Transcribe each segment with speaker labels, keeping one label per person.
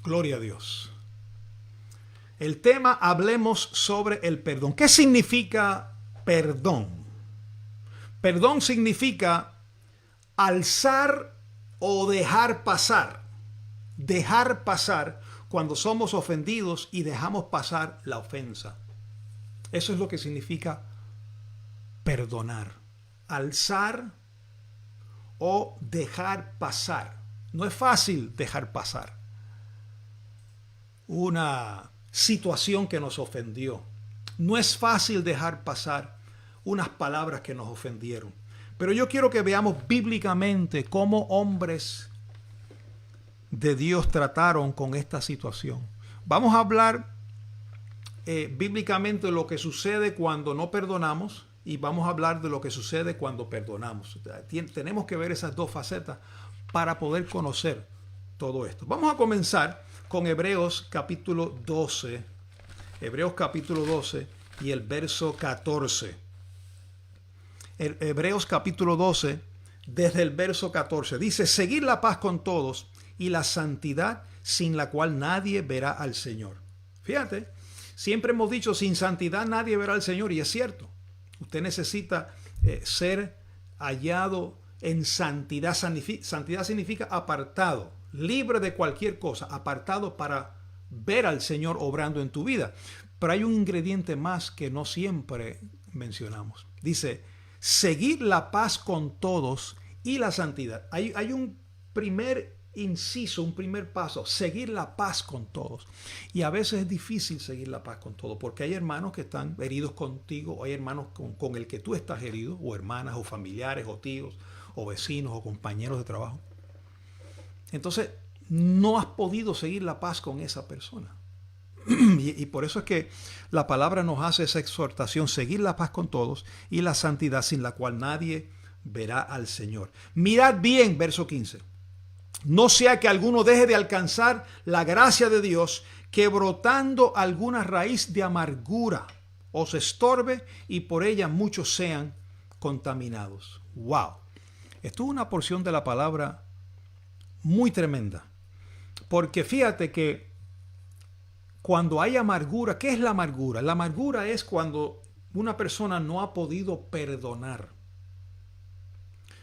Speaker 1: Gloria a Dios. El tema, hablemos sobre el perdón. ¿Qué significa perdón? Perdón significa alzar o dejar pasar. Dejar pasar cuando somos ofendidos y dejamos pasar la ofensa. Eso es lo que significa perdonar. Alzar o dejar pasar. No es fácil dejar pasar una situación que nos ofendió. No es fácil dejar pasar unas palabras que nos ofendieron. Pero yo quiero que veamos bíblicamente cómo hombres de Dios trataron con esta situación. Vamos a hablar bíblicamente de lo que sucede cuando no perdonamos y vamos a hablar de lo que sucede cuando perdonamos. Tenemos que ver esas dos facetas para poder conocer todo esto. Vamos a comenzar con Hebreos capítulo 12. Hebreos capítulo 12 y el verso 14. Hebreos capítulo 12, desde el verso 14. Dice, seguid la paz con todos y la santidad sin la cual nadie verá al Señor. Fíjate, siempre hemos dicho, sin santidad nadie verá al Señor, y es cierto. Usted necesita ser hallado en santidad. Santidad significa apartado, libre de cualquier cosa, apartado para ver al Señor obrando en tu vida. Pero hay un ingrediente más que no siempre mencionamos. Dice, seguir la paz con todos y la santidad. Hay un primer inciso, un primer paso, seguir la paz con todos. Y a veces es difícil seguir la paz con todos, porque hay hermanos que están heridos contigo, o hay hermanos con el que tú estás herido, o hermanas, o familiares, o tíos, o vecinos, o compañeros de trabajo. Entonces, no has podido seguir la paz con esa persona. Y por eso es que la palabra nos hace esa exhortación, seguir la paz con todos y la santidad sin la cual nadie verá al Señor. Mirad bien, verso 15. No sea que alguno deje de alcanzar la gracia de Dios, que brotando alguna raíz de amargura os estorbe y por ella muchos sean contaminados. ¡Wow! Esto es una porción de la palabra muy tremenda. Porque fíjate que cuando hay amargura, ¿qué es la amargura? La amargura es cuando una persona no ha podido perdonar.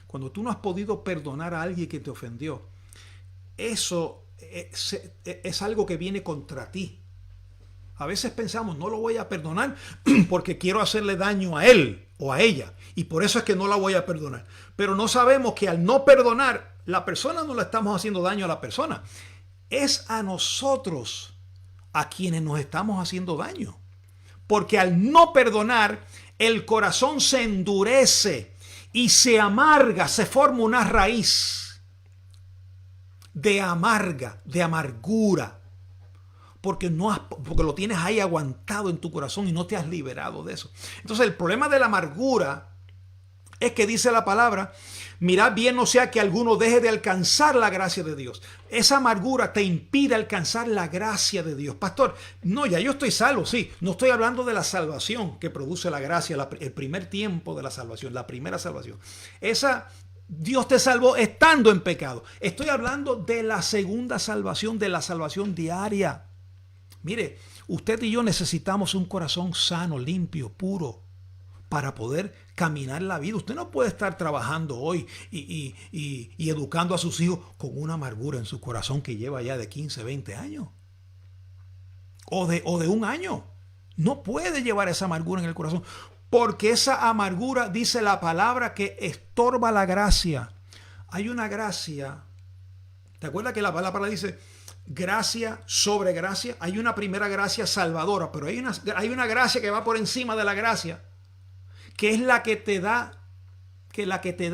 Speaker 1: Cuando tú no has podido perdonar a alguien que te ofendió, eso es algo que viene contra ti. A veces pensamos, no lo voy a perdonar porque quiero hacerle daño a él o a ella, y por eso es que no la voy a perdonar. Pero no sabemos que al no perdonar, la persona no le estamos haciendo daño a la persona. Es a nosotros a quienes nos estamos haciendo daño. Porque al no perdonar, el corazón se endurece y se amarga, se forma una raíz de amargura. Porque lo tienes ahí aguantado en tu corazón y no te has liberado de eso. Entonces el problema de la amargura es que dice la palabra, mirad bien no sea que alguno deje de alcanzar la gracia de Dios. Esa amargura te impide alcanzar la gracia de Dios. Pastor, no, ya yo estoy salvo, sí. No estoy hablando de la salvación que produce la gracia, el primer tiempo de la salvación, la primera salvación. Dios te salvó estando en pecado. Estoy hablando de la segunda salvación, de la salvación diaria. Mire, usted y yo necesitamos un corazón sano, limpio, puro, para poder caminar la vida. Usted no puede estar trabajando hoy y educando a sus hijos con una amargura en su corazón que lleva ya de 15, 20 años. O de un año. No puede llevar esa amargura en el corazón. Porque esa amargura, dice la palabra, que estorba la gracia. Hay una gracia. ¿Te acuerdas que la palabra dice gracia sobre gracia? Hay una primera gracia salvadora, pero hay una gracia que va por encima de la gracia, que es la que te da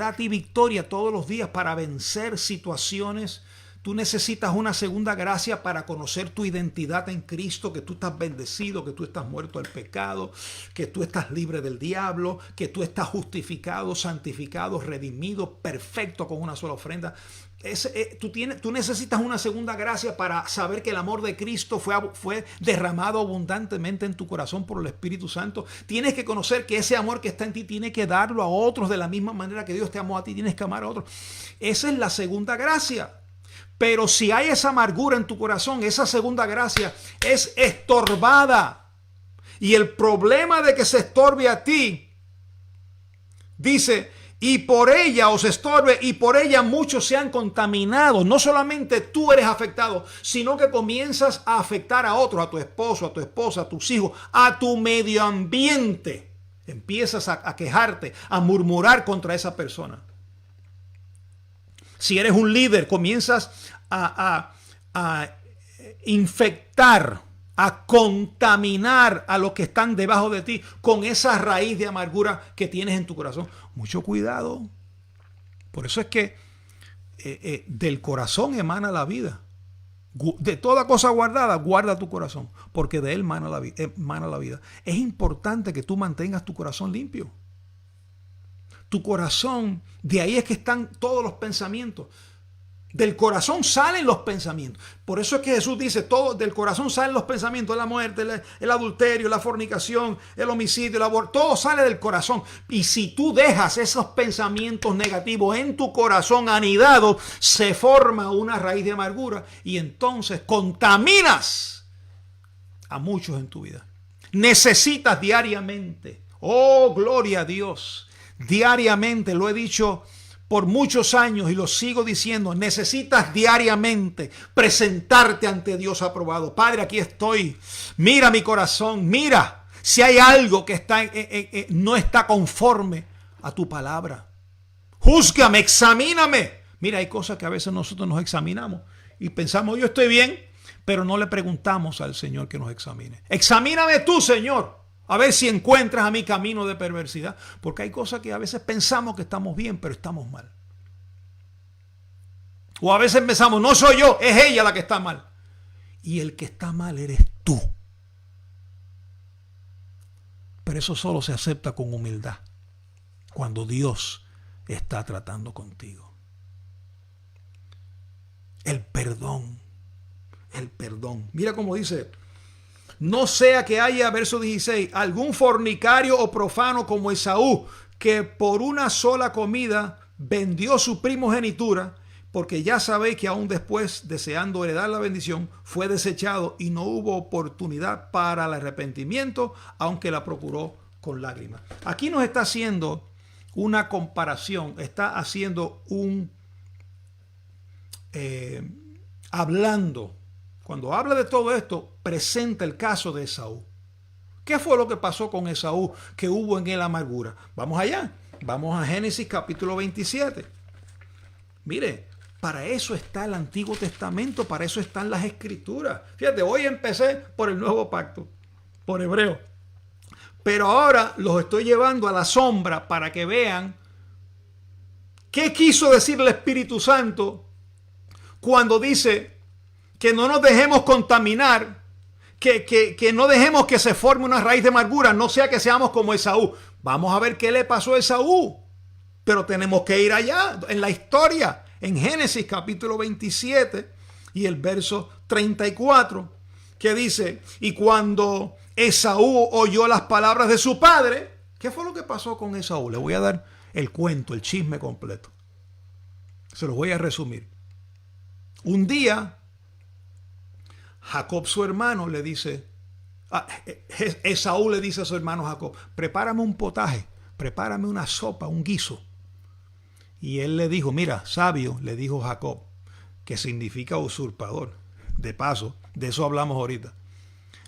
Speaker 1: a ti victoria todos los días para vencer situaciones. Tú necesitas una segunda gracia para conocer tu identidad en Cristo, que tú estás bendecido, que tú estás muerto al pecado, que tú estás libre del diablo, que tú estás justificado, santificado, redimido, perfecto con una sola ofrenda. Tú necesitas una segunda gracia para saber que el amor de Cristo fue derramado abundantemente en tu corazón por el Espíritu Santo. Tienes que conocer que ese amor que está en ti tiene que darlo a otros de la misma manera que Dios te amó a ti, tienes que amar a otros. Esa es la segunda gracia. Pero si hay esa amargura en tu corazón, esa segunda gracia es estorbada. Y el problema de que se estorbe a ti, dice, y por ella os estorbe, y por ella muchos se han contaminado. No solamente tú eres afectado, sino que comienzas a afectar a otros, a tu esposo, a tu esposa, a tus hijos, a tu medio ambiente. Empiezas a quejarte, a murmurar contra esa persona. Si eres un líder, comienzas a infectar, a contaminar a los que están debajo de ti con esa raíz de amargura que tienes en tu corazón. Mucho cuidado. Por eso es que del corazón emana la vida. De toda cosa guardada, guarda tu corazón, porque de él emana la vida. Es importante que tú mantengas tu corazón limpio. Tu corazón, de ahí es que están todos los pensamientos. Del corazón salen los pensamientos. Por eso es que Jesús dice, todo del corazón salen los pensamientos, la muerte, el adulterio, la fornicación, el homicidio, el aborto, todo sale del corazón. Y si tú dejas esos pensamientos negativos en tu corazón anidados, se forma una raíz de amargura y entonces contaminas a muchos en tu vida. Necesitas diariamente, oh gloria a Dios, diariamente, lo he dicho por muchos años y lo sigo diciendo, necesitas diariamente presentarte ante Dios aprobado. Padre, aquí estoy. Mira mi corazón. Mira si hay algo que no está conforme a tu palabra. Júzgame, examíname. Mira, hay cosas que a veces nosotros nos examinamos y pensamos, yo estoy bien, pero no le preguntamos al Señor que nos examine. Examíname tú, Señor. A ver si encuentras a mi camino de perversidad. Porque hay cosas que a veces pensamos que estamos bien, pero estamos mal. O a veces pensamos, no soy yo, es ella la que está mal. Y el que está mal eres tú. Pero eso solo se acepta con humildad. Cuando Dios está tratando contigo. El perdón. El perdón. Mira cómo dice... No sea que haya, verso 16, algún fornicario o profano como Esaú, que por una sola comida vendió su primogenitura, porque ya sabéis que aún después, deseando heredar la bendición, fue desechado y no hubo oportunidad para el arrepentimiento, aunque la procuró con lágrimas. Aquí nos está haciendo una comparación, está haciendo hablando. Cuando habla de todo esto, presenta el caso de Esaú. ¿Qué fue lo que pasó con Esaú que hubo en él amargura? Vamos allá. Vamos a Génesis capítulo 27. Mire, para eso está el Antiguo Testamento, para eso están las Escrituras. Fíjate, hoy empecé por el Nuevo Pacto, por Hebreo. Pero ahora los estoy llevando a la sombra para que vean qué quiso decir el Espíritu Santo cuando dice... que no nos dejemos contaminar, que no dejemos que se forme una raíz de amargura, no sea que seamos como Esaú. Vamos a ver qué le pasó a Esaú, pero tenemos que ir allá, en la historia, en Génesis capítulo 27 y el verso 34, que dice, y cuando Esaú oyó las palabras de su padre, ¿qué fue lo que pasó con Esaú? Le voy a dar el cuento, el chisme completo. Se los voy a resumir. Un día, Jacob, su hermano, le dice, Esaú le dice a su hermano Jacob, prepárame un potaje, prepárame una sopa, un guiso. Y él le dijo, mira, sabio, le dijo Jacob, que significa usurpador. De paso, de eso hablamos ahorita.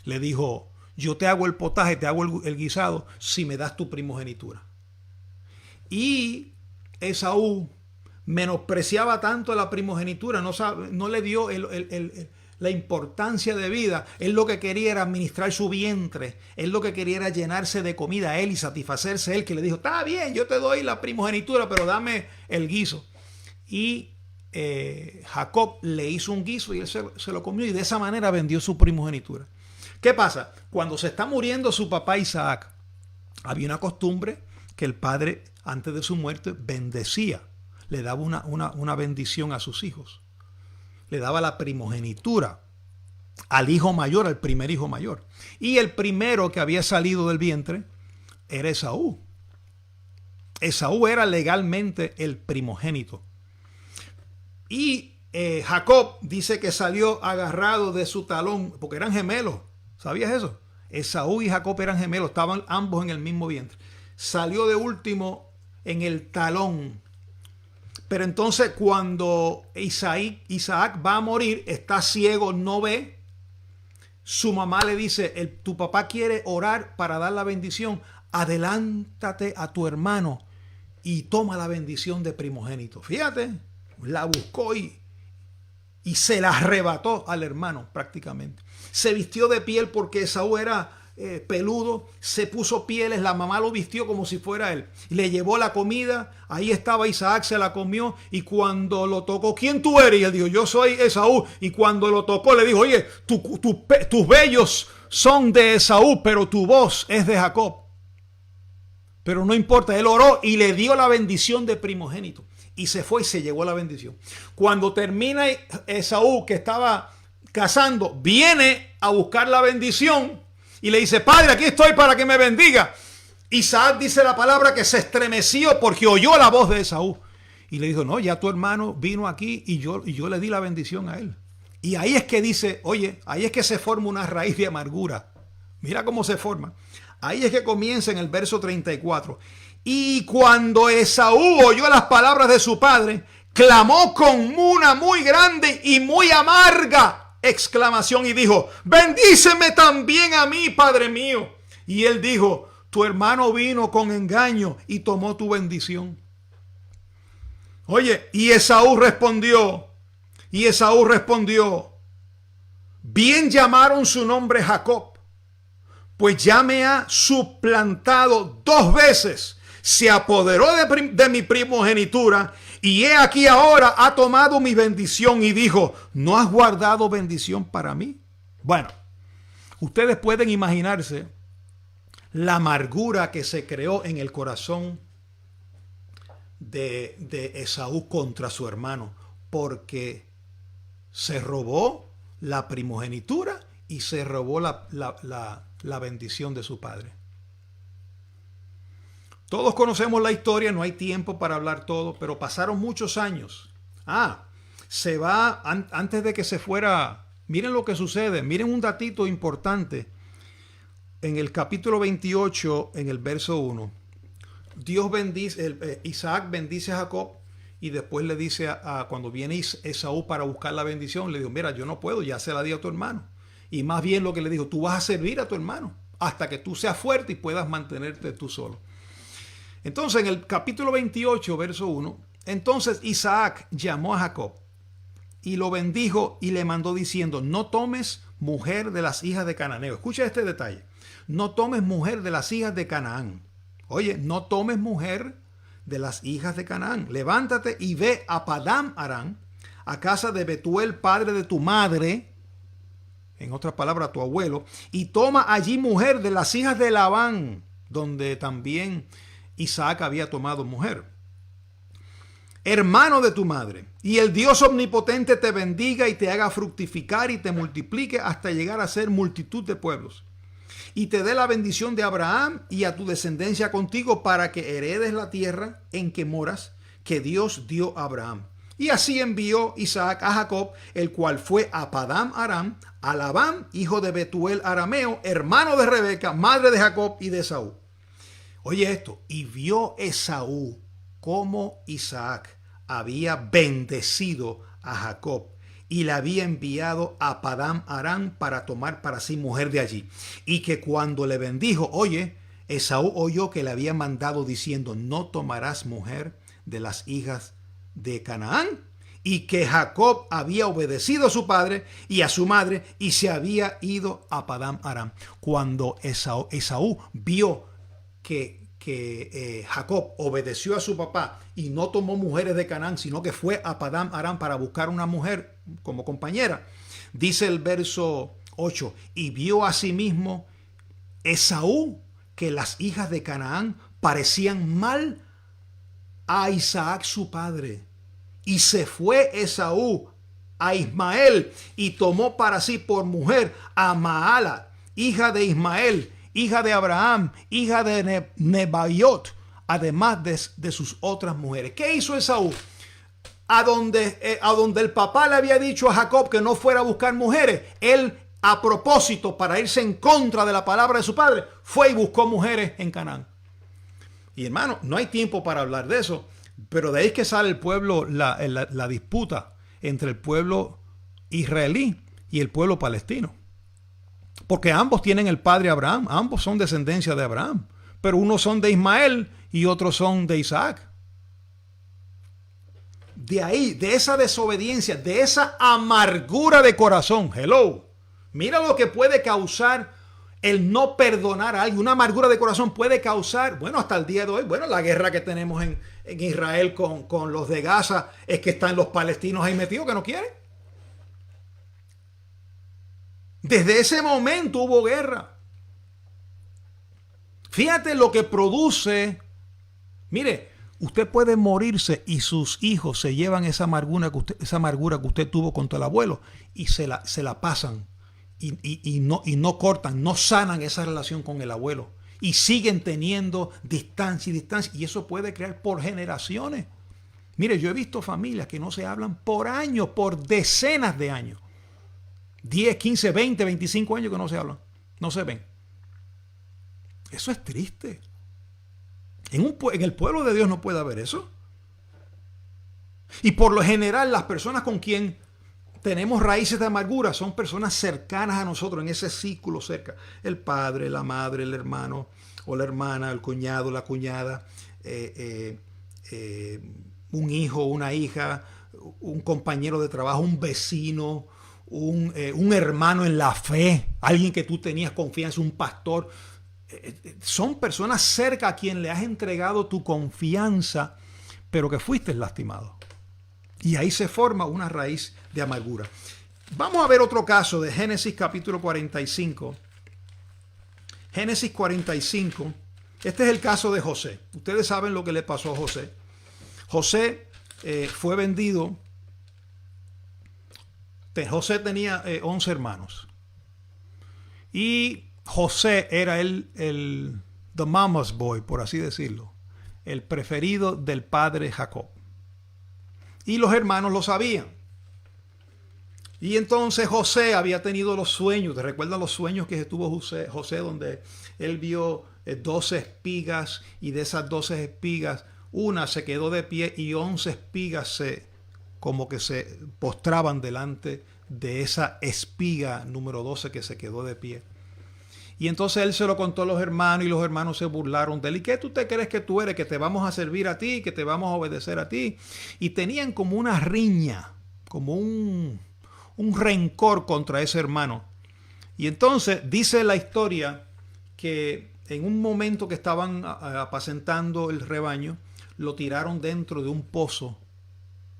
Speaker 1: Le dijo, yo te hago el potaje, te hago el guisado, si me das tu primogenitura. Y Esaú menospreciaba tanto la primogenitura, no le dio la importancia de vida. Él lo que quería era administrar su vientre. Él lo que quería era llenarse de comida a él y satisfacerse él, que le dijo, está bien, yo te doy la primogenitura, pero dame el guiso. Y Jacob le hizo un guiso y él se lo comió y de esa manera vendió su primogenitura. ¿Qué pasa? Cuando se está muriendo su papá Isaac, había una costumbre que el padre, antes de su muerte, bendecía. Le daba una bendición a sus hijos. Le daba la primogenitura al hijo mayor, al primer hijo mayor. Y el primero que había salido del vientre era Esaú. Esaú era legalmente el primogénito. Y Jacob dice que salió agarrado de su talón, porque eran gemelos. ¿Sabías eso? Esaú y Jacob eran gemelos, estaban ambos en el mismo vientre. Salió de último en el talón. Pero entonces cuando Isaac va a morir, está ciego, no ve. Su mamá le dice, tu papá quiere orar para dar la bendición. Adelántate a tu hermano y toma la bendición de primogénito. Fíjate, la buscó y se la arrebató al hermano prácticamente. Se vistió de piel porque Esaú era peludo, se puso pieles, la mamá lo vistió como si fuera él. Le llevó la comida, ahí estaba Isaac, se la comió y cuando lo tocó, ¿quién tú eres? Y él dijo, yo soy Esaú. Y cuando lo tocó le dijo, oye, tus vellos son de Esaú, pero tu voz es de Jacob. Pero no importa, él oró y le dio la bendición de primogénito. Y se fue y se llevó la bendición. Cuando termina Esaú, que estaba cazando, viene a buscar la bendición y le dice, padre, aquí estoy para que me bendiga. Isaac dice la palabra que se estremeció porque oyó la voz de Esaú. Y le dijo, no, ya tu hermano vino aquí y yo le di la bendición a él. Y ahí es que dice, oye, ahí es que se forma una raíz de amargura. Mira cómo se forma. Ahí es que comienza en el verso 34. Y cuando Esaú oyó las palabras de su padre, clamó con una muy grande y muy amarga exclamación y dijo, bendíceme también a mí, padre mío. Y él dijo, tu hermano vino con engaño y tomó tu bendición. Oye, y Esaú respondió, bien llamaron su nombre Jacob, pues ya me ha suplantado 2 veces. Se apoderó de mi primogenitura y he aquí ahora ha tomado mi bendición y dijo, ¿no has guardado bendición para mí? Bueno, ustedes pueden imaginarse la amargura que se creó en el corazón de Esaú contra su hermano, porque se robó la primogenitura y se robó la bendición de su padre. Todos conocemos la historia, no hay tiempo para hablar todo, pero pasaron muchos años. Se va, antes de que se fuera, miren lo que sucede, miren un datito importante. En el capítulo 28, en el verso 1, Dios bendice, Isaac bendice a Jacob y después le dice, cuando viene Esaú para buscar la bendición, le dijo, mira, yo no puedo, ya se la di a tu hermano. Y más bien lo que le dijo, tú vas a servir a tu hermano hasta que tú seas fuerte y puedas mantenerte tú solo. Entonces, en el capítulo 28, verso 1, entonces Isaac llamó a Jacob y lo bendijo y le mandó diciendo, no tomes mujer de las hijas de Cananeo. Escucha este detalle. No tomes mujer de las hijas de Canaán. Oye, no tomes mujer de las hijas de Canaán. Levántate y ve a Padán Aram, a casa de Betuel, padre de tu madre, en otras palabras, tu abuelo, y toma allí mujer de las hijas de Labán, donde también Isaac había tomado mujer, hermano de tu madre, y el Dios omnipotente te bendiga y te haga fructificar y te multiplique hasta llegar a ser multitud de pueblos, y te dé la bendición de Abraham y a tu descendencia contigo para que heredes la tierra en que moras, que Dios dio a Abraham. Y así envió Isaac a Jacob, el cual fue a Padán Aram, a Labán, hijo de Betuel arameo, hermano de Rebeca, madre de Jacob y de Esaú. Oye esto, y vio Esaú cómo Isaac había bendecido a Jacob y le había enviado a Padán Aram para tomar para sí mujer de allí. Y que cuando le bendijo, oye, Esaú oyó que le había mandado diciendo, no tomarás mujer de las hijas de Canaán. Y que Jacob había obedecido a su padre y a su madre y se había ido a Padán Aram. Cuando Esaú vio que Jacob obedeció a su papá y no tomó mujeres de Canaán, sino que fue a Padán Aram para buscar una mujer como compañera. Dice el verso 8, y vio asimismo Esaú que las hijas de Canaán parecían mal a Isaac su padre. Y se fue Esaú a Ismael y tomó para sí por mujer a Maala, hija de Ismael, hija de Abraham, hija de Nebaiot, además de sus otras mujeres. ¿Qué hizo Esaú? a donde el papá le había dicho a Jacob que no fuera a buscar mujeres, él, a propósito, para irse en contra de la palabra de su padre, fue y buscó mujeres en Canaán. Y hermano, no hay tiempo para hablar de eso, pero de ahí es que sale el pueblo, la disputa entre el pueblo israelí y el pueblo palestino. Porque ambos tienen el padre Abraham, ambos son descendencia de Abraham, pero unos son de Ismael y otros son de Isaac. De ahí, de esa desobediencia, de esa amargura de corazón, hello, mira lo que puede causar el no perdonar a alguien. Una amargura de corazón puede causar, bueno, hasta el día de hoy, bueno, la guerra que tenemos en Israel con los de Gaza es que están los palestinos ahí metidos que no quieren. Desde ese momento hubo guerra. Fíjate lo que produce. Mire, usted puede morirse y sus hijos se llevan esa amargura que usted tuvo contra el abuelo y se la pasan y no cortan, no sanan esa relación con el abuelo y siguen teniendo distancia y distancia, y eso puede crear por generaciones. Mire, yo he visto familias que no se hablan por años, por decenas de años. 10, 15, 20, 25 años que no se hablan, no se ven. Eso es triste. En el pueblo de Dios no puede haber eso. Y por lo general las personas con quien tenemos raíces de amargura son personas cercanas a nosotros, en ese círculo cerca. El padre, la madre, el hermano o la hermana, el cuñado, la cuñada, un hijo, una hija, un compañero de trabajo, un vecino, un hermano en la fe, alguien que tú tenías confianza, un pastor. Son personas cerca a quien le has entregado tu confianza, pero que fuiste lastimado. Y ahí se forma una raíz de amargura. Vamos a ver otro caso de Génesis capítulo 45. Génesis 45. Este es el caso de José. Ustedes saben lo que le pasó a José. José fue vendido. José tenía 11 hermanos. Y José era the mama's boy, por así decirlo. El preferido del padre Jacob. Y los hermanos lo sabían. Y entonces José había tenido los sueños. ¿Te recuerdas los sueños que tuvo José donde él vio 12 espigas, y de esas 12 espigas, una se quedó de pie y 11 espigas como que se postraban delante de esa espiga número 12 que se quedó de pie? Y entonces él se lo contó a los hermanos y los hermanos se burlaron de él. ¿Y qué tú te crees que tú eres? Que te vamos a servir a ti, que te vamos a obedecer a ti. Y tenían como una riña, como un rencor contra ese hermano. Y entonces dice la historia que en un momento que estaban apacentando el rebaño, lo tiraron dentro de un pozo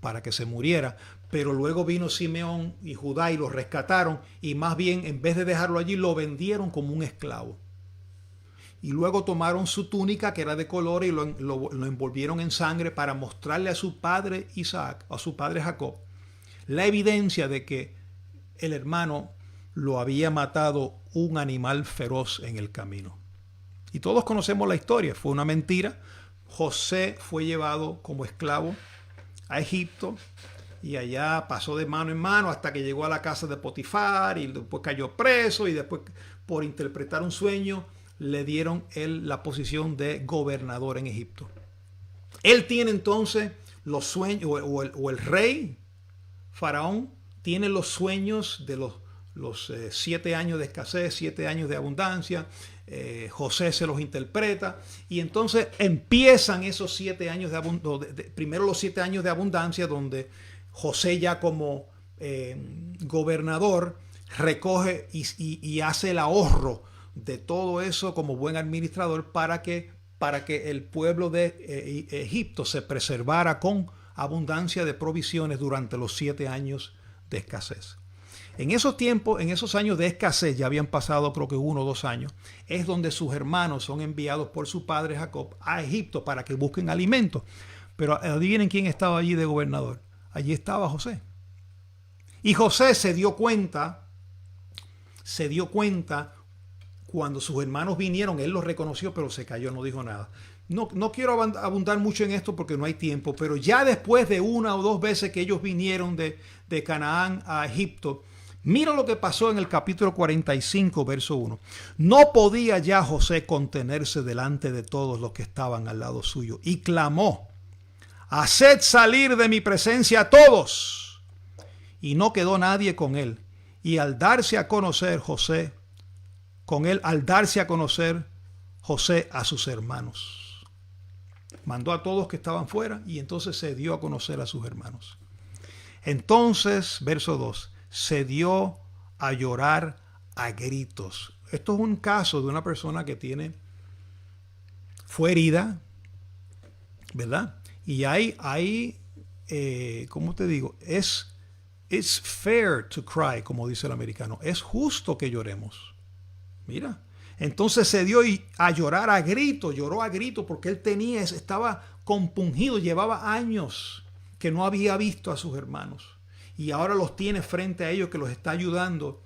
Speaker 1: para que se muriera. Pero luego vino Simeón y Judá y lo rescataron, y más bien, en vez de dejarlo allí, lo vendieron como un esclavo. Y luego tomaron su túnica, que era de color, y lo envolvieron en sangre para mostrarle a su padre Isaac, a su padre Jacob, la evidencia de que el hermano lo había matado un animal feroz en el camino. Y todos conocemos la historia. Fue una mentira. José fue llevado como esclavo a Egipto, y allá pasó de mano en mano hasta que llegó a la casa de Potifar, y después cayó preso, y después, por interpretar un sueño, le dieron la posición de gobernador en Egipto. Él tiene entonces los sueños, o el rey Faraón tiene los sueños de los 7 años de escasez, 7 años de abundancia. José se los interpreta, y entonces empiezan esos 7 años de abundancia. Primero los 7 años de abundancia, donde José, ya como gobernador, recoge y hace el ahorro de todo eso como buen administrador para que el pueblo de Egipto se preservara con abundancia de provisiones durante los 7 años de escasez. En esos tiempos, en esos años de escasez, ya habían pasado creo que 1 o 2 años, es donde sus hermanos son enviados por su padre Jacob a Egipto para que busquen alimento. Pero adivinen quién estaba allí de gobernador. Allí estaba José. Y José se dio cuenta cuando sus hermanos vinieron. Él los reconoció, pero se cayó, no dijo nada. no quiero abundar mucho en esto porque no hay tiempo, pero ya después de una o dos veces que ellos vinieron de Canaán a Egipto, mira lo que pasó en el capítulo 45, verso 1. No podía ya José contenerse delante de todos los que estaban al lado suyo y clamó: haced salir de mi presencia a todos. Y no quedó nadie con él. Y al darse a conocer José a sus hermanos. Mandó a todos que estaban fuera y entonces se dio a conocer a sus hermanos. Entonces, verso 2, se dio a llorar a gritos. Esto es un caso de una persona que fue herida, ¿verdad? Y ¿cómo te digo? It's fair to cry, como dice el americano. Es justo que lloremos. Mira. Entonces se dio a llorar a grito, lloró a grito porque él estaba compungido, llevaba años que no había visto a sus hermanos y ahora los tiene frente a ellos, que los está ayudando.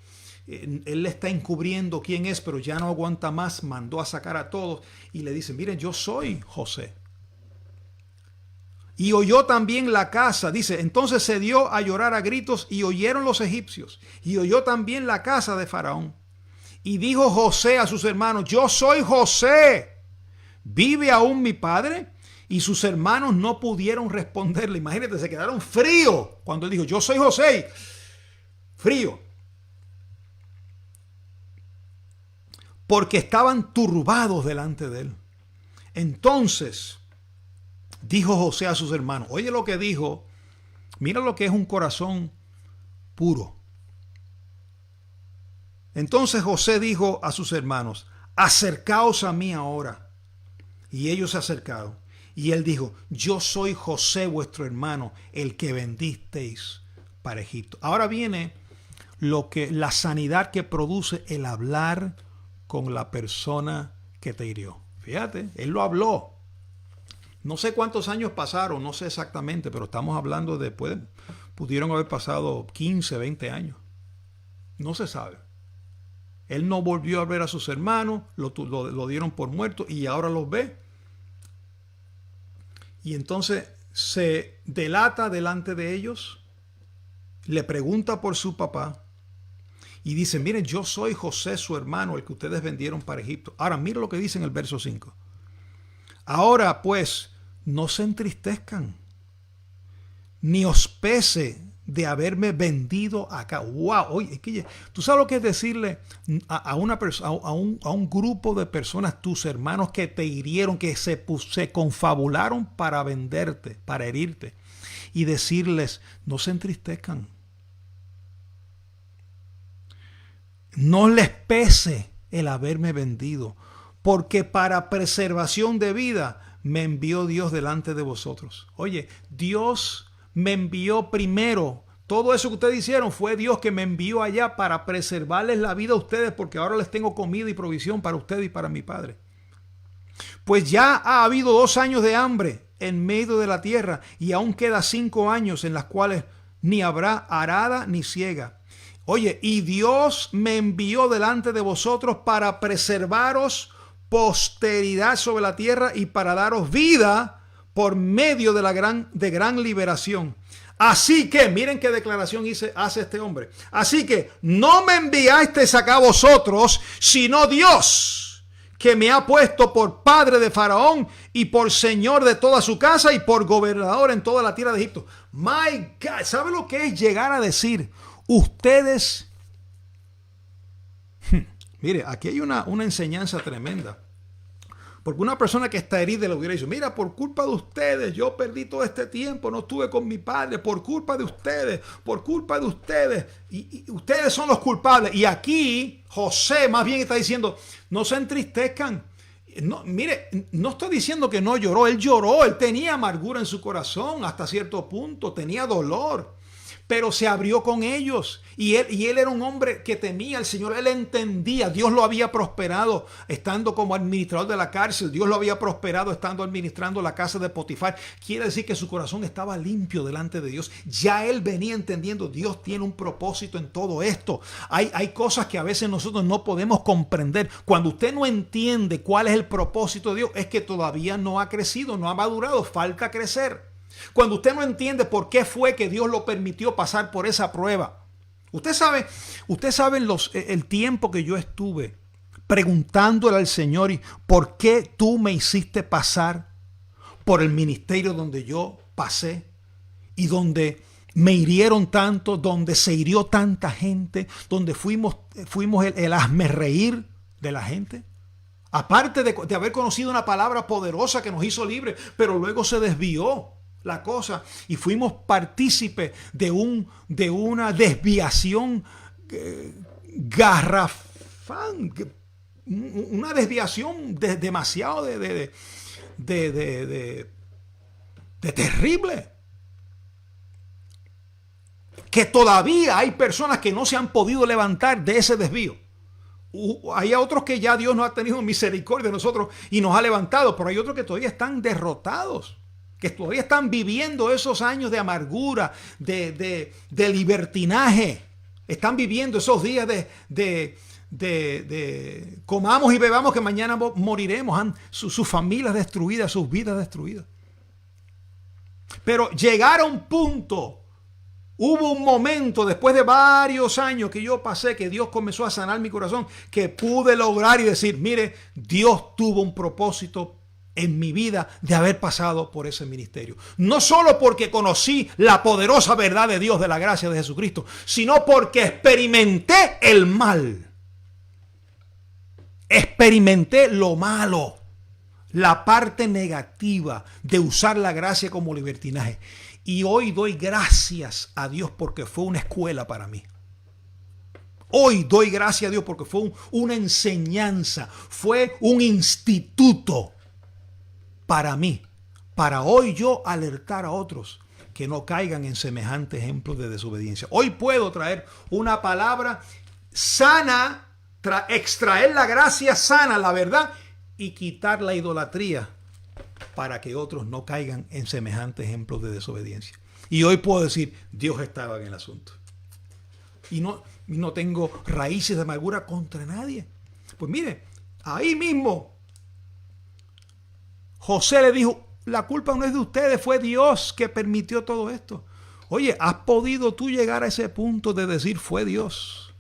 Speaker 1: Él le está encubriendo quién es, pero ya no aguanta más, mandó a sacar a todos y le dice: miren, yo soy José. Y oyó también la casa, dice, entonces se dio a llorar a gritos y oyeron los egipcios y oyó también la casa de Faraón. Y dijo José a sus hermanos: yo soy José, ¿vive aún mi padre? Y sus hermanos no pudieron responderle. Imagínate, se quedaron fríos cuando él dijo: yo soy José. Frío. Porque estaban turbados delante de él. Entonces dijo José a sus hermanos, oye lo que dijo, mira lo que es un corazón puro. Entonces José dijo a sus hermanos: acercaos a mí ahora. Y ellos se acercaron. Y él dijo: yo soy José vuestro hermano, el que vendisteis para Egipto. Ahora viene la sanidad que produce el hablar con la persona que te hirió. Fíjate, él lo habló. No sé cuántos años pasaron, no sé exactamente, pero estamos hablando pudieron haber pasado 15, 20 años. No se sabe. Él no volvió a ver a sus hermanos, lo dieron por muerto y ahora los ve. Y entonces se delata delante de ellos, le pregunta por su papá y dice: miren, yo soy José su hermano, el que ustedes vendieron para Egipto. Ahora mira lo que dice en el verso 5. Ahora pues, no se entristezcan, ni os pese de haberme vendido acá. ¡Wow! Oye, ¿tú sabes lo que es decirle a un grupo de personas, tus hermanos que te hirieron, que se confabularon para venderte, para herirte, y decirles: no se entristezcan, no les pese el haberme vendido, porque para preservación de vida me envió Dios delante de vosotros? Oye, Dios me envió primero. Todo eso que ustedes hicieron fue Dios que me envió allá para preservarles la vida a ustedes, porque ahora les tengo comida y provisión para ustedes y para mi padre. Pues ya ha habido 2 años de hambre en medio de la tierra y aún queda 5 años en las cuales ni habrá arada ni siega. Oye, y Dios me envió delante de vosotros para preservaros posteridad sobre la tierra y para daros vida por medio de gran liberación. Así que, miren qué declaración hace este hombre. Así que no me enviasteis acá vosotros, sino Dios, que me ha puesto por padre de Faraón y por señor de toda su casa y por gobernador en toda la tierra de Egipto. My God, ¿sabe lo que es llegar a decir? Ustedes, mire, aquí hay una enseñanza tremenda. Porque una persona que está herida le hubiera dicho: mira, por culpa de ustedes, yo perdí todo este tiempo, no estuve con mi padre, por culpa de ustedes, y ustedes son los culpables. Y aquí José más bien está diciendo: no se entristezcan. No, mire, no estoy diciendo que no lloró, él tenía amargura en su corazón hasta cierto punto, tenía dolor. pero se abrió con ellos. Y él era un hombre que temía al Señor. Él entendía. Dios lo había prosperado estando como administrador de la cárcel. Dios lo había prosperado estando administrando la casa de Potifar. Quiere decir que su corazón estaba limpio delante de Dios. Ya él venía entendiendo. Dios tiene un propósito en todo esto. Hay cosas que a veces nosotros no podemos comprender. Cuando usted no entiende cuál es el propósito de Dios, es que todavía no ha crecido, no ha madurado. Falta crecer. Cuando usted no entiende por qué fue que Dios lo permitió pasar por esa prueba. Usted sabe el tiempo que yo estuve preguntándole al Señor, ¿por qué tú me hiciste pasar por el ministerio donde yo pasé y donde me hirieron tanto, donde se hirió tanta gente, donde fuimos el hazmerreír de la gente? Aparte de haber conocido una palabra poderosa que nos hizo libres, pero luego se desvió la cosa y fuimos partícipes de una desviación garrafal, una desviación demasiado de terrible, que todavía hay personas que no se han podido levantar de ese desvío. Hay otros que ya Dios no ha tenido misericordia de nosotros y nos ha levantado, pero hay otros que todavía están derrotados, que todavía están viviendo esos años de amargura, de libertinaje. Están viviendo esos días de comamos y bebamos que mañana moriremos. Sus familias destruidas, sus vidas destruidas. Pero llegar a un punto, hubo un momento después de varios años que yo pasé, que Dios comenzó a sanar mi corazón, que pude lograr y decir, mire, Dios tuvo un propósito en mi vida de haber pasado por ese ministerio. No solo porque conocí la poderosa verdad de Dios, de la gracia de Jesucristo, sino porque experimenté el mal. Experimenté lo malo, la parte negativa de usar la gracia como libertinaje. Y hoy doy gracias a Dios porque fue una escuela para mí. Hoy doy gracias a Dios porque fue una enseñanza, fue un instituto para mí, para hoy yo alertar a otros que no caigan en semejante ejemplo de desobediencia. Hoy puedo traer una palabra sana, extraer la gracia sana, la verdad, y quitar la idolatría para que otros no caigan en semejante ejemplo de desobediencia. Y hoy puedo decir, Dios estaba en el asunto. Y no tengo raíces de amargura contra nadie. Pues mire, ahí mismo José le dijo, la culpa no es de ustedes, fue Dios que permitió todo esto. Oye, ¿has podido tú llegar a ese punto de decir fue Dios?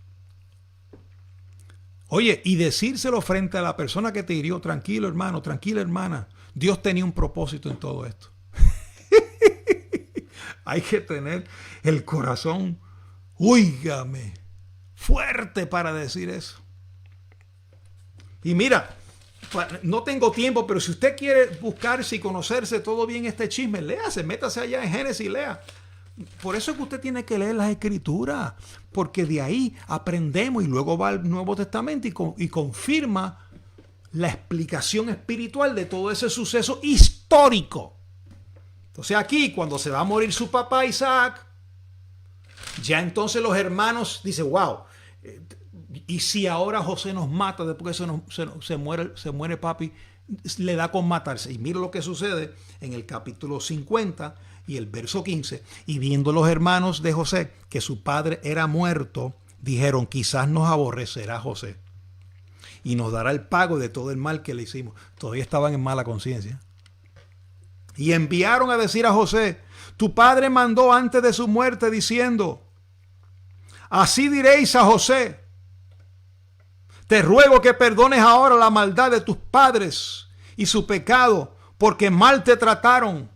Speaker 1: Oye, y decírselo frente a la persona que te hirió, tranquilo hermano, tranquila hermana, Dios tenía un propósito en todo esto. Hay que tener el corazón, óigame, fuerte para decir eso. Y mira, no tengo tiempo, pero si usted quiere buscarse y conocerse todo bien este chisme, léase, métase allá en Génesis y lea. Por eso es que usted tiene que leer las Escrituras, porque de ahí aprendemos y luego va al Nuevo Testamento y confirma la explicación espiritual de todo ese suceso histórico. Entonces aquí, cuando se va a morir su papá Isaac, ya entonces los hermanos dicen, wow, y si ahora José nos mata después que se muere papi, le da con matarse. Y mira lo que sucede en el capítulo 50 y el verso 15. Y viendo los hermanos de José que su padre era muerto, dijeron, quizás nos aborrecerá José y nos dará el pago de todo el mal que le hicimos. Todavía estaban en mala conciencia. Y enviaron a decir a José, tu padre mandó antes de su muerte diciendo, así diréis a José, te ruego que perdones ahora la maldad de tus padres y su pecado, porque mal te trataron.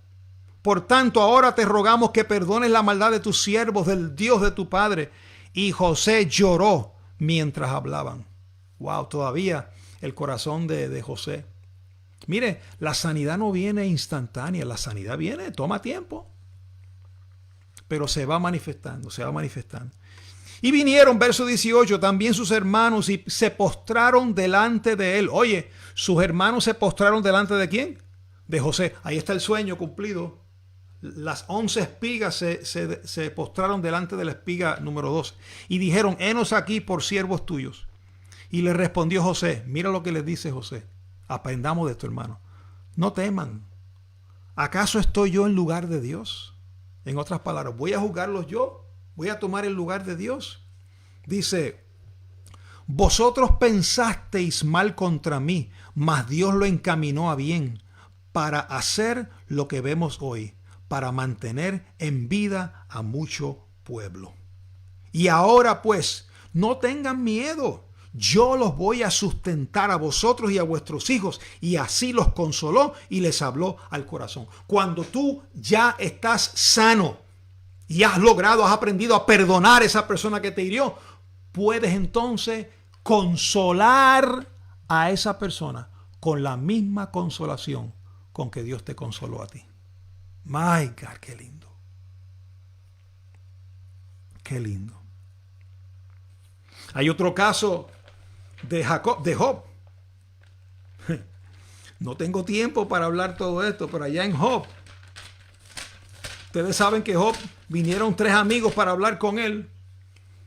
Speaker 1: Por tanto, ahora te rogamos que perdones la maldad de tus siervos, del Dios de tu padre. Y José lloró mientras hablaban. Wow, todavía el corazón de José. Mire, la sanidad no viene instantánea, la sanidad viene, toma tiempo. Pero se va manifestando, se va manifestando. Y vinieron, verso 18, también sus hermanos y se postraron delante de él. Oye, sus hermanos se postraron delante de ¿quién? De José. Ahí está el sueño cumplido. las 11 espigas se postraron delante de la espiga número 12 y dijeron, henos aquí por siervos tuyos. Y le respondió José, mira lo que les dice José, aprendamos de esto, hermano, no teman, ¿acaso estoy yo en lugar de Dios? En otras palabras, ¿voy a juzgarlos yo? ¿Voy a tomar el lugar de Dios? Dice, vosotros pensasteis mal contra mí, mas Dios lo encaminó a bien para hacer lo que vemos hoy, para mantener en vida a mucho pueblo. Y ahora pues, no tengan miedo. Yo los voy a sustentar a vosotros y a vuestros hijos. Y así los consoló y les habló al corazón. Cuando tú ya estás sano y has aprendido a perdonar a esa persona que te hirió, puedes entonces consolar a esa persona con la misma consolación con que Dios te consoló a ti. My God, qué lindo. Qué lindo. Hay otro caso de Job. No tengo tiempo para hablar todo esto, pero allá en Job, ustedes saben que Job vinieron 3 amigos para hablar con él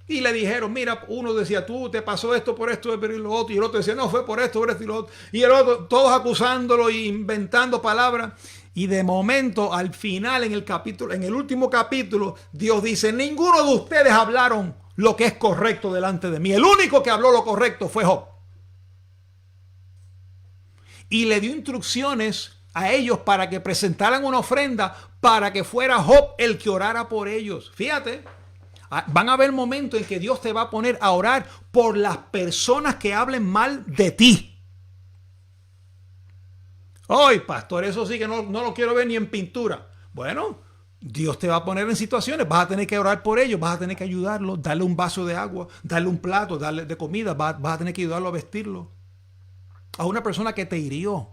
Speaker 1: y le dijeron, mira, uno decía, tú te pasó esto por esto y lo otro, y el otro decía, no, fue por esto y lo otro, y el otro, todos acusándolo e inventando palabras. Y de momento, al final, en el último capítulo, Dios dice, ninguno de ustedes hablaron lo que es correcto delante de mí. El único que habló lo correcto fue Job. Y le dio instrucciones a ellos para que presentaran una ofrenda para que fuera Job el que orara por ellos. Fíjate, van a haber momentos en que Dios te va a poner a orar por las personas que hablen mal de ti. Ay, pastor, eso sí que no lo quiero ver ni en pintura. Bueno, Dios te va a poner en situaciones, vas a tener que orar por ellos, vas a tener que ayudarlos, darle un vaso de agua, darle un plato, darle de comida, vas a tener que ayudarlo a vestirlo. A una persona que te hirió,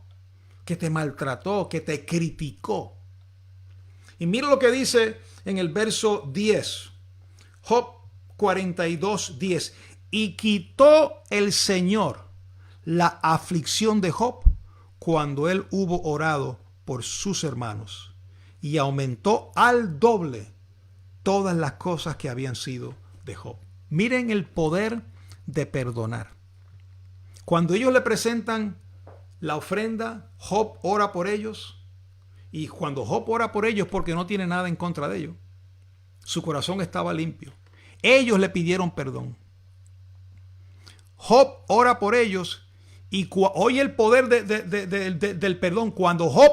Speaker 1: que te maltrató, que te criticó. Y mira lo que dice en el verso 10, Job 42:10. Y quitó el Señor la aflicción de Job cuando él hubo orado por sus hermanos, y aumentó al doble todas las cosas que habían sido de Job. Miren el poder de perdonar. Cuando ellos le presentan la ofrenda, Job ora por ellos, y cuando Job ora por ellos porque no tiene nada en contra de ellos, su corazón estaba limpio. Ellos le pidieron perdón. Job ora por ellos y oye el poder del perdón. Cuando Job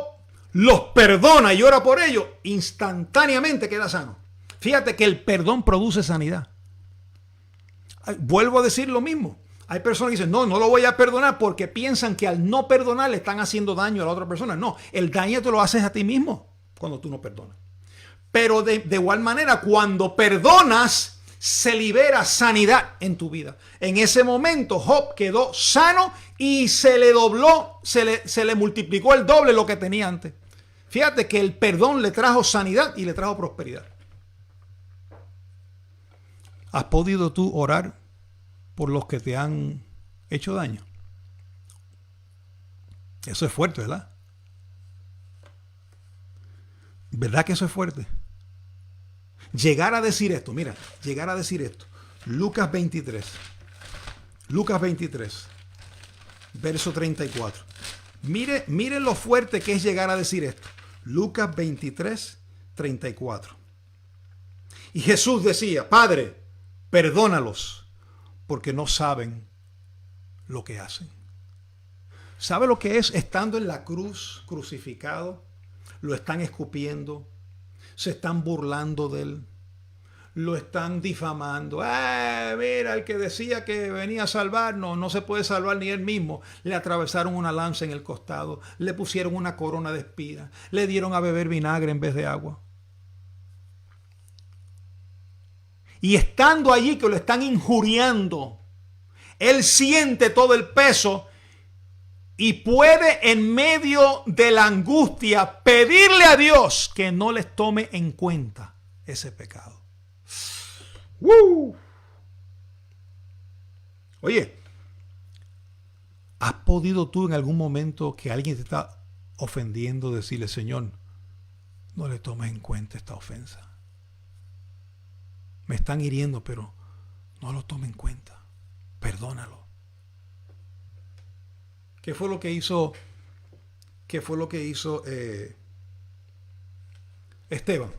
Speaker 1: los perdona y ora por ellos, instantáneamente queda sano. Fíjate que el perdón produce sanidad. Vuelvo a decir lo mismo. Hay personas que dicen, no lo voy a perdonar porque piensan que al no perdonar le están haciendo daño a la otra persona. No, el daño te lo haces a ti mismo cuando tú no perdonas. Pero de igual manera, cuando perdonas, se libera sanidad en tu vida. En ese momento Job quedó sano y se le dobló, se le multiplicó el doble lo que tenía antes. Fíjate que el perdón le trajo sanidad y le trajo prosperidad. ¿Has podido tú orar por los que te han hecho daño? Eso es fuerte, ¿verdad? ¿Verdad que eso es fuerte? Llegar a decir esto, mira, llegar a decir esto. Lucas 23, verso 34. Mire lo fuerte que es llegar a decir esto. Lucas 23, 34. Y Jesús decía, Padre, perdónalos, porque no saben lo que hacen. ¿Sabe lo que es estando en la cruz, crucificado? Lo están escupiendo, se están burlando de él, lo están difamando. Mira, el que decía que venía a salvarnos, no se puede salvar ni él mismo. Le atravesaron una lanza en el costado, le pusieron una corona de espinas, le dieron a beber vinagre en vez de agua. Y estando allí que lo están injuriando, él siente todo el peso y puede en medio de la angustia pedirle a Dios que no les tome en cuenta ese pecado. Oye, ¿has podido tú en algún momento que alguien te está ofendiendo decirle, Señor, no le tomes en cuenta esta ofensa. Me están hiriendo, pero no lo tome en cuenta. Perdónalo. ¿Qué fue lo que hizo? ¿Qué fue lo que hizo Esteban?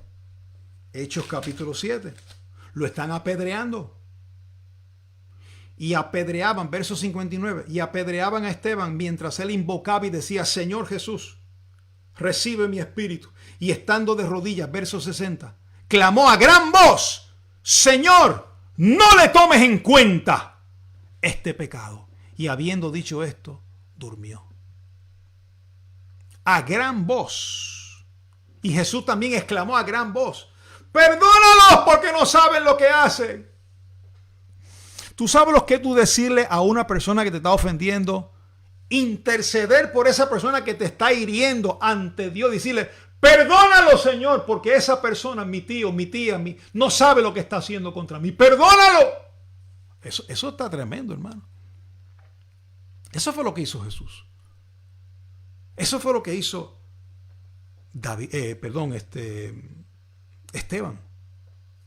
Speaker 1: Hechos capítulo 7. Lo están apedreando. Y apedreaban, verso 59, y apedreaban a Esteban mientras él invocaba y decía, Señor Jesús, recibe mi espíritu. Y estando de rodillas, verso 60, clamó a gran voz, Señor, no le tomes en cuenta este pecado. Y habiendo dicho esto, durmió. A gran voz. Y Jesús también exclamó a gran voz, perdónalos porque no saben lo que hacen. ¿Tú sabes lo que tú decirle a una persona que te está ofendiendo? Interceder por esa persona que te está hiriendo ante Dios. Decirle, perdónalo, Señor, porque esa persona, mi tío, mi tía, no sabe lo que está haciendo contra mí. Perdónalo. Eso está tremendo, hermano. Eso fue lo que hizo Jesús. Eso fue lo que hizo Esteban.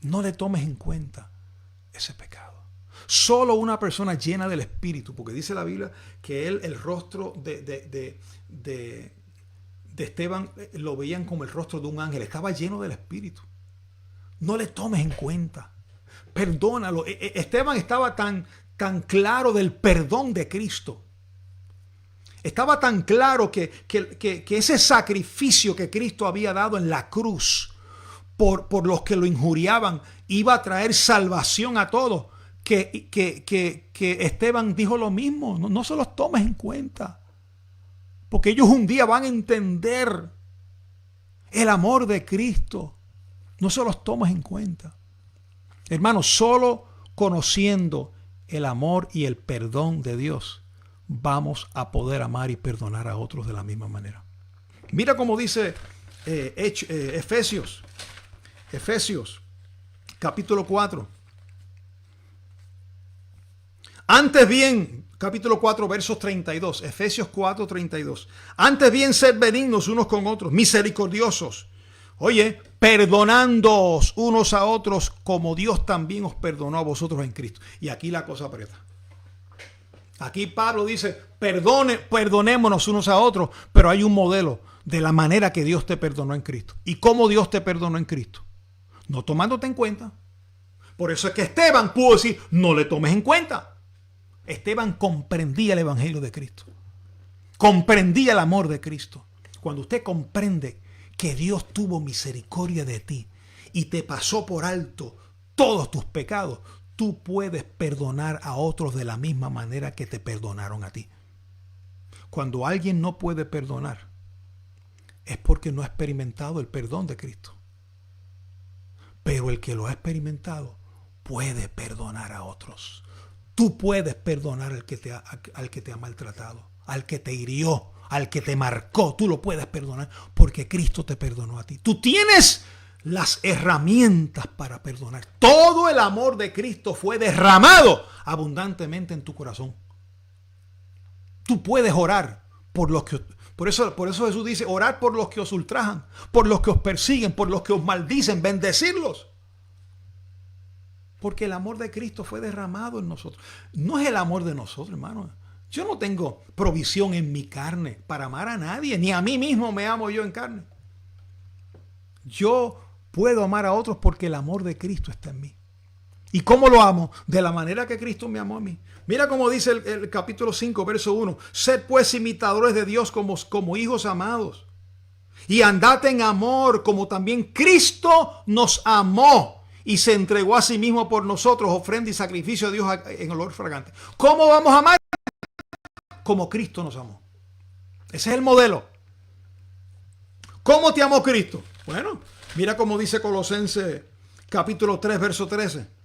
Speaker 1: No le tomes en cuenta ese pecado. Solo una persona llena del Espíritu, porque dice la Biblia que el rostro de Esteban lo veían como el rostro de un ángel. Estaba lleno del Espíritu. No le tomes en cuenta. Perdónalo. Esteban estaba tan claro del perdón de Cristo. Estaba tan claro que ese sacrificio que Cristo había dado en la cruz por los que lo injuriaban iba a traer salvación a todos. Que Esteban dijo lo mismo. No se los tomes en cuenta. Porque ellos un día van a entender el amor de Cristo. No se los tomes en cuenta. Hermanos, solo conociendo el amor y el perdón de Dios vamos a poder amar y perdonar a otros de la misma manera. Mira cómo dice Efesios capítulo 4. Antes bien, capítulo 4, versos 32, Efesios 4, 32. Antes bien, sed benignos unos con otros, misericordiosos. Oye, perdonándoos unos a otros como Dios también os perdonó a vosotros en Cristo. Y aquí la cosa aprieta. Aquí Pablo dice, perdonémonos unos a otros, pero hay un modelo de la manera que Dios te perdonó en Cristo. ¿Y cómo Dios te perdonó en Cristo? No tomándote en cuenta. Por eso es que Esteban pudo decir, no le tomes en cuenta. Esteban comprendía el evangelio de Cristo. Comprendía el amor de Cristo. Cuando usted comprende que Dios tuvo misericordia de ti y te pasó por alto todos tus pecados, tú puedes perdonar a otros de la misma manera que te perdonaron a ti. Cuando alguien no puede perdonar, es porque no ha experimentado el perdón de Cristo. Pero el que lo ha experimentado puede perdonar a otros. Tú puedes perdonar al que te ha maltratado, al que te hirió, al que te marcó. Tú lo puedes perdonar porque Cristo te perdonó a ti. Tú tienes las herramientas para perdonar. Todo el amor de Cristo fue derramado abundantemente en tu corazón. Tú puedes orar por los que... Por eso Jesús dice, orad por los que os ultrajan, por los que os persiguen, por los que os maldicen, bendecirlos. Porque el amor de Cristo fue derramado en nosotros. No es el amor de nosotros, hermano. Yo no tengo provisión en mi carne para amar a nadie, ni a mí mismo me amo yo en carne. Yo puedo amar a otros porque el amor de Cristo está en mí. ¿Y cómo lo amo? De la manera que Cristo me amó a mí. Mira cómo dice el capítulo 5, verso 1. Sed pues imitadores de Dios como hijos amados. Y andad en amor como también Cristo nos amó y se entregó a sí mismo por nosotros, ofrenda y sacrificio a Dios en olor fragante. ¿Cómo vamos a amar? Como Cristo nos amó. Ese es el modelo. ¿Cómo te amó Cristo? Bueno, mira cómo dice Colosenses capítulo 3, verso 13.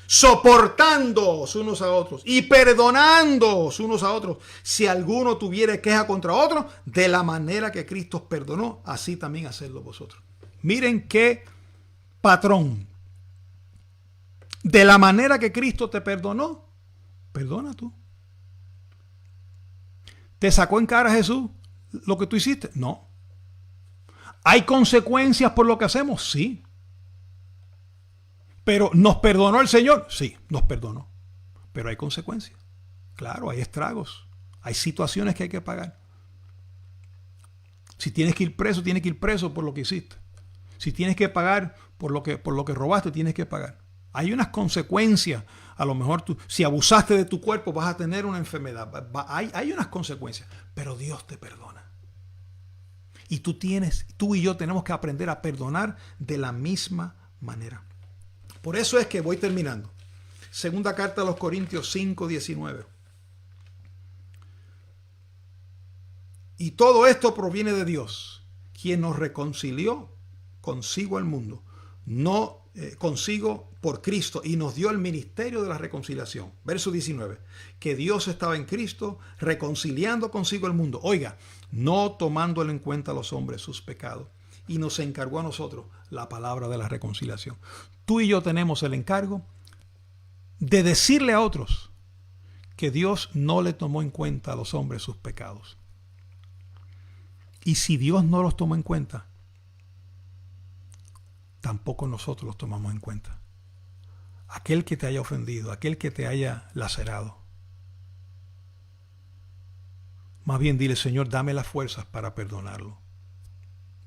Speaker 1: Soportándoos unos a otros y perdonándoos unos a otros, si alguno tuviere queja contra otro, de la manera que Cristo os perdonó, así también hacedlo vosotros. Miren qué patrón. De la manera que Cristo te perdonó, perdona tú. ¿Te sacó en cara Jesús lo que tú hiciste? No. ¿Hay consecuencias por lo que hacemos? Sí. ¿Pero nos perdonó el Señor? Sí, nos perdonó. Pero hay consecuencias. Claro, hay estragos. Hay situaciones que hay que pagar. Si tienes que ir preso, tienes que ir preso por lo que hiciste. Si tienes que pagar por lo que robaste, tienes que pagar. Hay unas consecuencias. A lo mejor si abusaste de tu cuerpo, vas a tener una enfermedad. Hay unas consecuencias. Pero Dios te perdona. Y tú y yo tenemos que aprender a perdonar de la misma manera. Por eso es que voy terminando. Segunda carta a los Corintios 5:19. Y todo esto proviene de Dios, quien nos reconcilió consigo al mundo, consigo por Cristo, y nos dio el ministerio de la reconciliación. Verso 19. Que Dios estaba en Cristo reconciliando consigo el mundo. Oiga, no tomándole en cuenta a los hombres sus pecados. Y nos encargó a nosotros la palabra de la reconciliación. Tú y yo tenemos el encargo de decirle a otros que Dios no le tomó en cuenta a los hombres sus pecados. Y si Dios no los tomó en cuenta, tampoco nosotros los tomamos en cuenta. Aquel que te haya ofendido, aquel que te haya lacerado, más bien dile: Señor, dame las fuerzas para perdonarlo.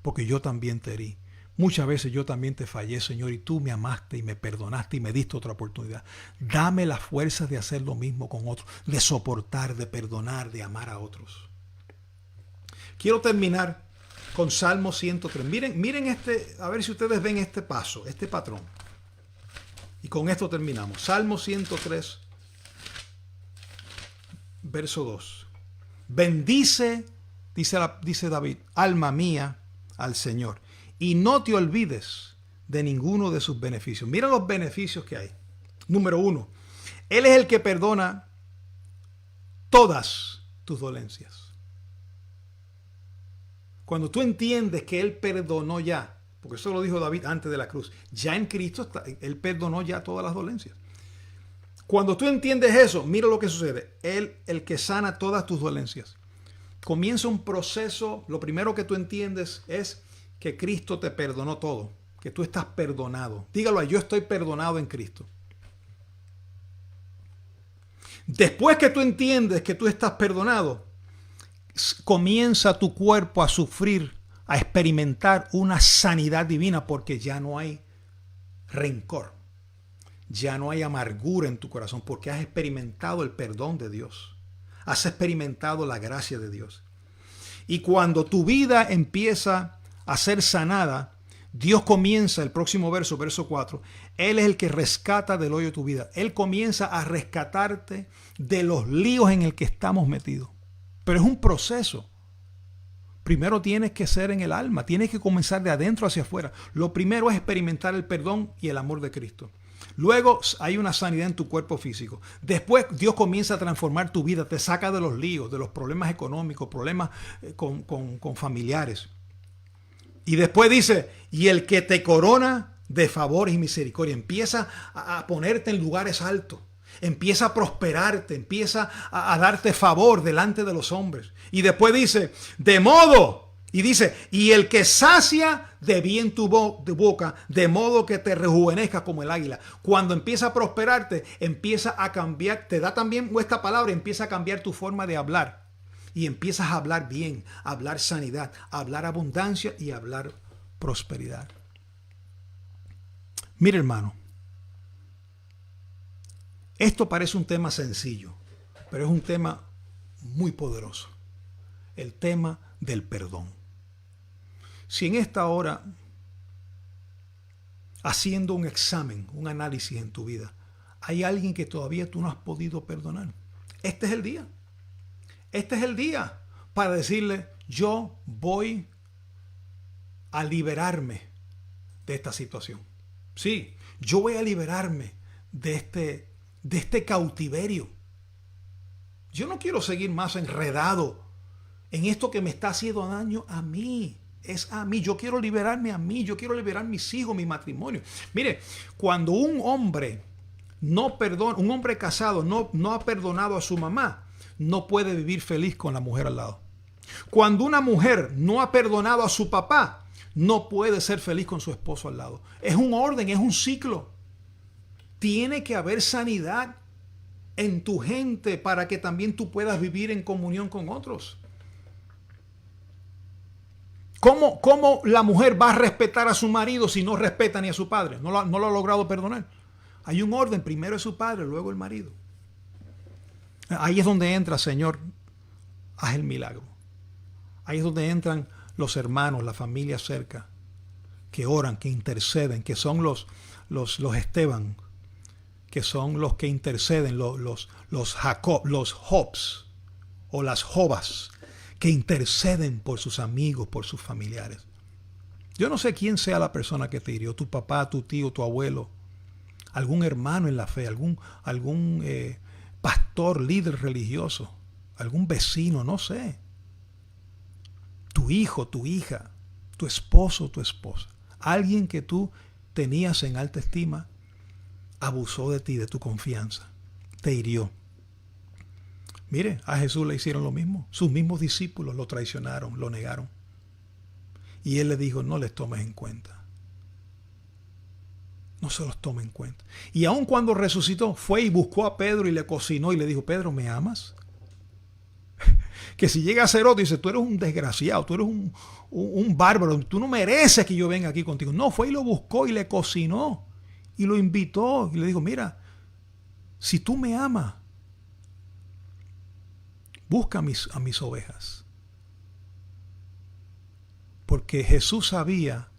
Speaker 1: Porque yo también te herí. Muchas veces yo también te fallé, Señor, y tú me amaste y me perdonaste y me diste otra oportunidad. Dame las fuerzas de hacer lo mismo con otros, de soportar, de perdonar, de amar a otros. Quiero terminar con Salmo 103. Miren a ver si ustedes ven este paso, este patrón. Y con esto terminamos. Salmo 103, verso 2. Bendice, dice David, alma mía, al Señor, y no te olvides de ninguno de sus beneficios. Mira los beneficios que hay. Número 1, Él es el que perdona todas tus dolencias. Cuando tú entiendes que Él perdonó ya, porque eso lo dijo David antes de la cruz, ya en Cristo Él perdonó ya todas las dolencias. Cuando tú entiendes eso, mira lo que sucede. Él, el que sana todas tus dolencias. Comienza un proceso. Lo primero que tú entiendes es que Cristo te perdonó todo, que tú estás perdonado. Dígalo ahí: yo estoy perdonado en Cristo. Después que tú entiendes que tú estás perdonado, comienza tu cuerpo a sufrir, a experimentar una sanidad divina, porque ya no hay rencor, ya no hay amargura en tu corazón, porque has experimentado el perdón de Dios, has experimentado la gracia de Dios. Y cuando tu vida empieza a ser sanada, Dios comienza, el próximo verso, verso 4, Él es el que rescata del hoyo tu vida. Él comienza a rescatarte de los líos en el que estamos metidos. Pero es un proceso. Primero tienes que ser en el alma, tienes que comenzar de adentro hacia afuera. Lo primero es experimentar el perdón y el amor de Cristo. Luego hay una sanidad en tu cuerpo físico. Después Dios comienza a transformar tu vida, te saca de los líos, de los problemas económicos, problemas con familiares. Y después dice: y el que te corona de favor y misericordia. Empieza a ponerte en lugares altos. Empieza a prosperarte, empieza a darte favor delante de los hombres. Y después dice: de modo, y dice, y el que sacia de bien tu boca, de modo que te rejuvenezca como el águila. Cuando empieza a prosperarte, empieza a cambiar, te da también esta palabra, empieza a cambiar tu forma de hablar. Y empiezas a hablar bien, a hablar sanidad, a hablar abundancia y a hablar prosperidad. Mire, hermano, esto parece un tema sencillo, pero es un tema muy poderoso. El tema del perdón. Si en esta hora, haciendo un examen, un análisis en tu vida, hay alguien que todavía tú no has podido perdonar, este es el día. Este es el día para decirle: yo voy a liberarme de esta situación. Sí, yo voy a liberarme de este cautiverio. Yo no quiero seguir más enredado en esto que me está haciendo daño a mí. Es a mí. Yo quiero liberarme a mí. Yo quiero liberar mis hijos, mi matrimonio. Mire, cuando un hombre no perdona, un hombre casado no ha perdonado a su mamá, no puede vivir feliz con la mujer al lado. Cuando una mujer no ha perdonado a su papá, no puede ser feliz con su esposo al lado. Es un orden, es un ciclo. Tiene que haber sanidad en tu gente para que también tú puedas vivir en comunión con otros. ¿Cómo la mujer va a respetar a su marido si no respeta ni a su padre? No lo ha logrado perdonar. Hay un orden, primero es su padre, luego el marido. Ahí es donde entra, Señor, haz el milagro. Ahí es donde entran los hermanos, la familia cerca, que oran, que interceden, que son los Esteban, que son los que interceden, los Jacob, los Jobs o las Jobas, que interceden por sus amigos, por sus familiares. Yo no sé quién sea la persona que te hirió, tu papá, tu tío, tu abuelo, algún hermano en la fe, algún pastor, líder religioso, algún vecino, no sé. Tu hijo, tu hija, tu esposo, tu esposa, alguien que tú tenías en alta estima, abusó de ti, de tu confianza, te hirió. Mire, a Jesús le hicieron lo mismo. Sus mismos discípulos lo traicionaron, lo negaron. Y él le dijo, no les tomes en cuenta. No se los tome en cuenta. Y aun cuando resucitó, fue y buscó a Pedro y le cocinó y le dijo, Pedro, ¿me amas? Que si llega a ser otro, dice, tú eres un desgraciado, tú eres un bárbaro, tú no mereces que yo venga aquí contigo. No, fue y lo buscó y le cocinó y lo invitó y le dijo, mira, si tú me amas, busca a mis ovejas. Porque Jesús sabía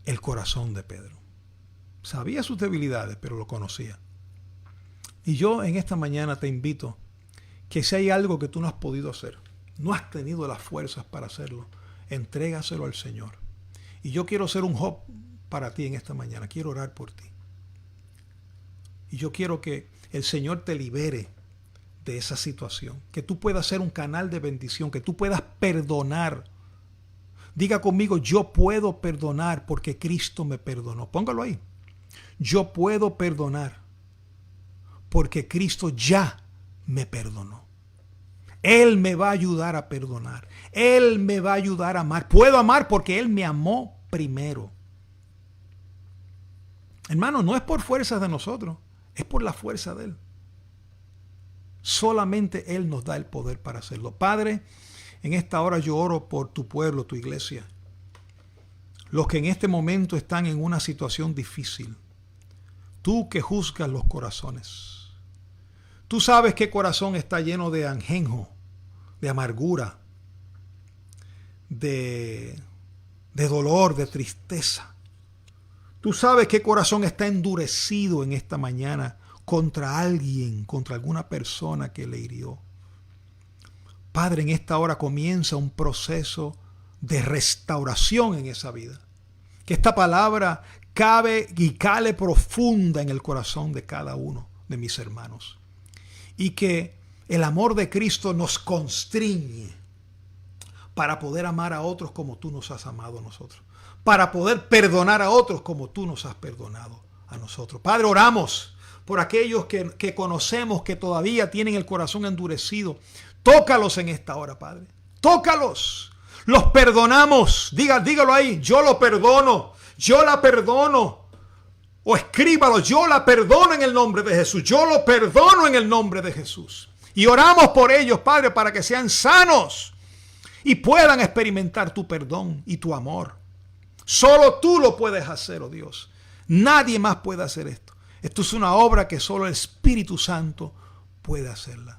Speaker 1: el corazón de Pedro. Sabía sus debilidades, pero lo conocía. Y yo en esta mañana te invito que si hay algo que tú no has podido hacer, no has tenido las fuerzas para hacerlo, entrégaselo al Señor. Y yo quiero ser un Job para ti en esta mañana. Quiero orar por ti. Y yo quiero que el Señor te libere de esa situación. Que tú puedas ser un canal de bendición. Que tú puedas perdonar. Diga conmigo, yo puedo perdonar porque Cristo me perdonó. Póngalo ahí. Yo puedo perdonar porque Cristo ya me perdonó. Él me va a ayudar a perdonar. Él me va a ayudar a amar. Puedo amar porque Él me amó primero. Hermano, no es por fuerzas de nosotros, es por la fuerza de Él. Solamente Él nos da el poder para hacerlo. Padre, en esta hora yo oro por tu pueblo, tu iglesia. Los que en este momento están en una situación difícil. Tú que juzgas los corazones. Tú sabes qué corazón está lleno de ajenjo, de amargura, de dolor, de tristeza. Tú sabes qué corazón está endurecido en esta mañana contra alguien, contra alguna persona que le hirió. Padre, en esta hora comienza un proceso de restauración en esa vida. Que esta palabra cabe y cale profunda en el corazón de cada uno de mis hermanos. Y que el amor de Cristo nos constriñe para poder amar a otros como tú nos has amado a nosotros. Para poder perdonar a otros como tú nos has perdonado a nosotros. Padre, oramos por aquellos que conocemos que todavía tienen el corazón endurecido. Tócalos en esta hora, Padre. Tócalos. Los perdonamos. Dígalo ahí. Yo lo perdono. Yo la perdono. O escríbalo. Yo la perdono en el nombre de Jesús. Yo lo perdono en el nombre de Jesús. Y oramos por ellos, Padre, para que sean sanos y puedan experimentar tu perdón y tu amor. Solo tú lo puedes hacer, oh Dios. Nadie más puede hacer esto. Esto es una obra que solo el Espíritu Santo puede hacerla.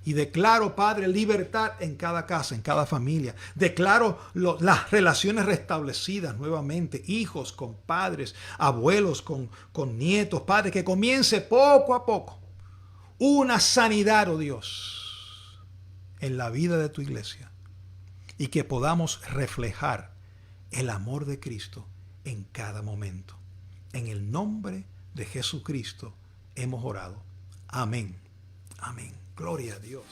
Speaker 1: Y declaro, Padre, libertad en cada casa, en cada familia. Declaro las relaciones restablecidas nuevamente. Hijos con padres, abuelos con nietos. Padre, que comience poco a poco una sanidad, oh Dios, en la vida de tu iglesia. Y que podamos reflejar el amor de Cristo en cada momento. En el nombre de Jesucristo hemos orado. Amén. Amén. Gloria a Dios.